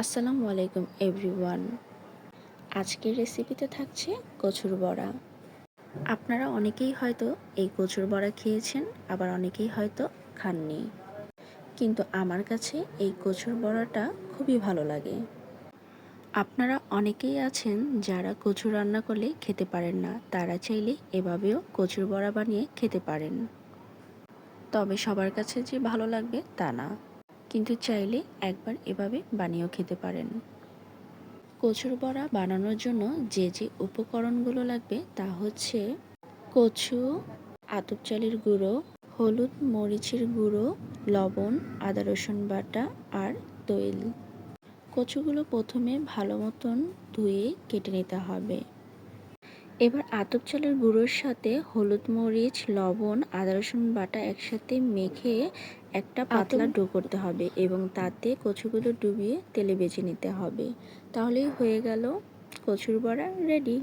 আসসালামু আলাইকুম এভরিওয়ান। আজকের রেসিপিতে থাকছে কচুর বড়া। আপনারা অনেকেই হয়তো এই কচুর বড়া খেয়েছেন, আবার অনেকেই হয়তো খাননি। কিন্তু আমার কাছে এই কচুর বড়াটা খুবই ভালো লাগে। আপনারা অনেকেই আছেন যারা কচু রান্না করলে খেতে পারেন না, তারা চাইলে এভাবেও কচুর বড়া বানিয়ে খেতে পারেন। তবে সবার কাছে যে ভালো লাগবে তা না, কিন্তু চাইলে একবার এভাবে বানিয়েও খেতে পারেন। কচুর বড়া বানানোর জন্য যে যে উপকরণগুলো লাগবে তা হচ্ছে কচু, আতপ চালের গুঁড়ো, হলুদ মরিচের গুঁড়ো, লবণ, আদা রসুন বাটা আর তৈল। কচুগুলো প্রথমে ভালো মতন ধুয়ে কেটে নিতে হবে। এবার আতপ চালের গুঁড়োর সাথে হলুদ মরিচ, লবণ, আদা রসুন বাটা একসাথে মেখে একটা পাতলা ডো করতে হবে এবং তাতে কচুগুলো ডুবিয়ে তেলে ভেজে নিতে হবে। তাহলেই হয়ে গেল কচুর বড়া রেডি।